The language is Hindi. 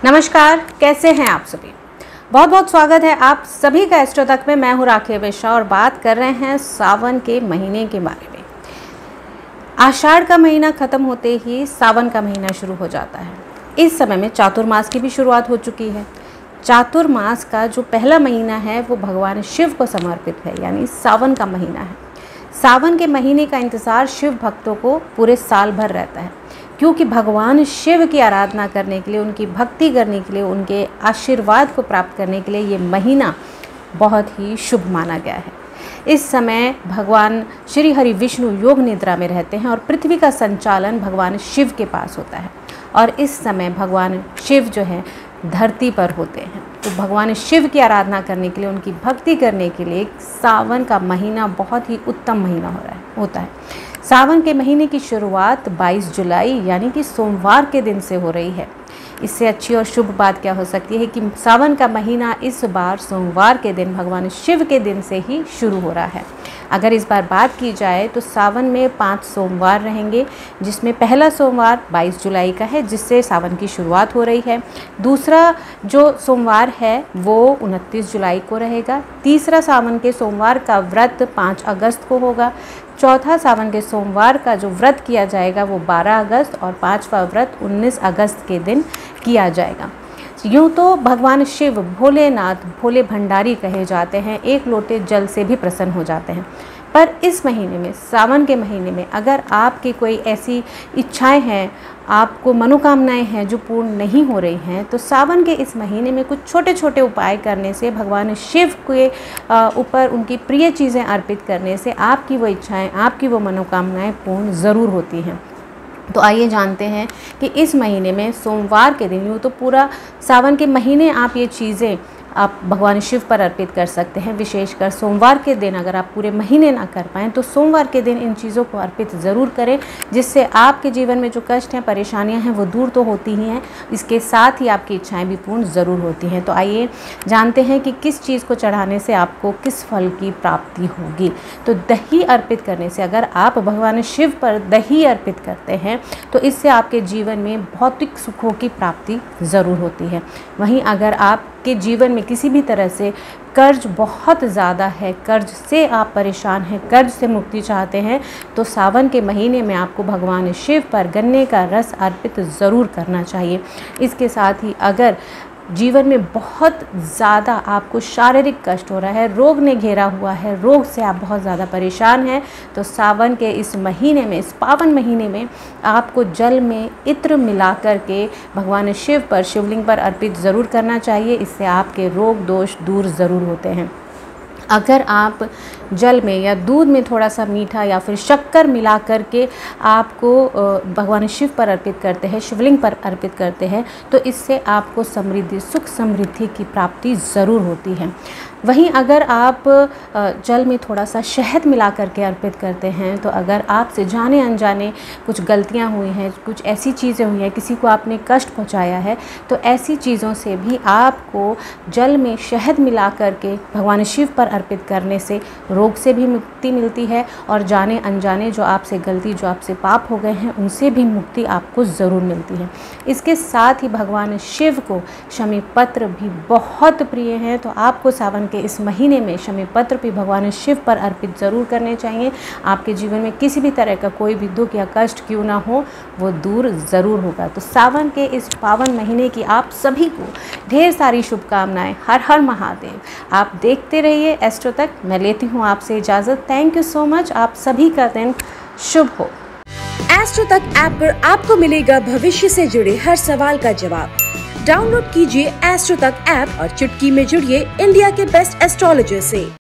नमस्कार, कैसे हैं आप सभी। बहुत बहुत स्वागत है आप सभी का एस्ट्रो तक में। मैं हूँ राखी बेशा और बात कर रहे हैं सावन के महीने के बारे में। आषाढ़ का महीना ख़त्म होते ही सावन का महीना शुरू हो जाता है। इस समय में चातुर्मास की भी शुरुआत हो चुकी है। चातुर्मास का जो पहला महीना है वो भगवान शिव को समर्पित है, यानी सावन का महीना है। सावन के महीने का इंतज़ार शिव भक्तों को पूरे साल भर रहता है, क्योंकि भगवान शिव की आराधना करने के लिए, उनकी भक्ति करने के लिए, उनके आशीर्वाद को प्राप्त करने के लिए ये महीना बहुत ही शुभ माना गया है। इस समय भगवान श्री हरि विष्णु योग निद्रा में रहते हैं और पृथ्वी का संचालन भगवान शिव के पास होता है। और इस समय भगवान शिव जो है धरती पर होते हैं, तो भगवान शिव की आराधना करने के लिए, उनकी भक्ति करने के लिए सावन का महीना बहुत ही उत्तम महीना होता है। सावन के महीने की शुरुआत 22 जुलाई यानी कि सोमवार के दिन से हो रही है। इससे अच्छी और शुभ बात क्या हो सकती है कि सावन का महीना इस बार सोमवार के दिन भगवान शिव के दिन से ही शुरू हो रहा है। अगर इस बार बात की जाए तो सावन में 5 सोमवार रहेंगे, जिसमें पहला सोमवार 22 जुलाई का है, जिससे सावन की शुरुआत हो रही है। दूसरा जो सोमवार है वो 29 जुलाई को रहेगा। तीसरा सावन के सोमवार का व्रत 5 अगस्त को होगा। चौथा सावन के सोमवार का जो व्रत किया जाएगा वो 12 अगस्त और 5वां व्रत 19 अगस्त के दिन किया जाएगा। यूँ तो भगवान शिव भोलेनाथ, भोले भंडारी कहे जाते हैं, एक लोटे जल से भी प्रसन्न हो जाते हैं। पर इस महीने में, सावन के महीने में, अगर आपकी कोई ऐसी इच्छाएं हैं, आपको मनोकामनाएं हैं जो पूर्ण नहीं हो रही हैं, तो सावन के इस महीने में कुछ छोटे छोटे उपाय करने से, भगवान शिव के ऊपर उनकी प्रिय चीज़ें अर्पित करने से आपकी वो इच्छाएं, आपकी वो मनोकामनाएं पूर्ण ज़रूर होती हैं। तो आइए जानते हैं कि इस महीने में सोमवार के दिन, यूँ तो पूरा सावन के महीने आप ये चीज़ें आप भगवान शिव पर अर्पित कर सकते हैं। विशेषकर सोमवार के दिन अगर आप पूरे महीने ना कर पाएँ तो सोमवार के दिन इन चीज़ों को अर्पित ज़रूर करें, जिससे आपके जीवन में जो कष्ट हैं, परेशानियां हैं, वो दूर तो होती ही हैं, इसके साथ ही आपकी इच्छाएं भी पूर्ण ज़रूर होती हैं। तो आइए जानते हैं कि किस चीज़ को चढ़ाने से आपको किस फल की प्राप्ति होगी। तो दही अर्पित करने से, अगर आप भगवान शिव पर दही अर्पित करते हैं तो इससे आपके जीवन में भौतिक सुखों की प्राप्ति ज़रूर होती है। वहीं अगर आपके जीवन में किसी भी तरह से कर्ज बहुत ज़्यादा है, कर्ज से आप परेशान हैं, कर्ज से मुक्ति चाहते हैं, तो सावन के महीने में आपको भगवान शिव पर गन्ने का रस अर्पित ज़रूर करना चाहिए। इसके साथ ही अगर जीवन में बहुत ज़्यादा आपको शारीरिक कष्ट हो रहा है, रोग ने घेरा हुआ है, रोग से आप बहुत ज़्यादा परेशान हैं, तो सावन के इस महीने में, इस पावन महीने में आपको जल में इत्र मिला करके भगवान शिव पर, शिवलिंग पर अर्पित ज़रूर करना चाहिए। इससे आपके रोग दोष दूर ज़रूर होते हैं। अगर आप जल में या दूध में थोड़ा सा मीठा या फिर शक्कर मिला करके आपको भगवान शिव पर अर्पित करते हैं, शिवलिंग पर अर्पित करते हैं, तो इससे आपको समृद्धि, सुख समृद्धि की प्राप्ति ज़रूर होती है। वहीं अगर आप जल में थोड़ा सा शहद मिला करके अर्पित करते हैं, तो अगर आपसे जाने अनजाने कुछ गलतियां हुई हैं, कुछ ऐसी चीज़ें हुई हैं, किसी को आपने कष्ट पहुंचाया है, तो ऐसी चीज़ों से भी आपको जल में शहद मिला करके भगवान शिव पर अर्पित करने से रोग से भी मुक्ति मिलती है और जाने अनजाने जो आपसे गलती, जो आपसे पाप हो गए हैं, उनसे भी मुक्ति आपको ज़रूर मिलती है। इसके साथ ही भगवान शिव को शमी पत्र भी बहुत प्रिय हैं, तो आपको सावन के इस महीने में शमी पत्र भी भगवान शिव पर अर्पित ज़रूर करने चाहिए। आपके जीवन में किसी भी तरह का कोई भी दुख या कष्ट क्यों ना हो, वो दूर ज़रूर होगा। तो सावन के इस पावन महीने की आप सभी को ढेर सारी शुभकामनाएं। हर हर महादेव। आप देखते रहिए एस्ट्रो तक। मैं लेती हूँ आपसे इजाज़त। Thank you so much. आप सभी का दिन शुभ हो। एस्ट्रो तक ऐप पर आपको मिलेगा भविष्य से जुड़े हर सवाल का जवाब। डाउनलोड कीजिए एस्ट्रो तक ऐप और चुटकी में जुड़िए इंडिया के बेस्ट एस्ट्रोलॉजर से।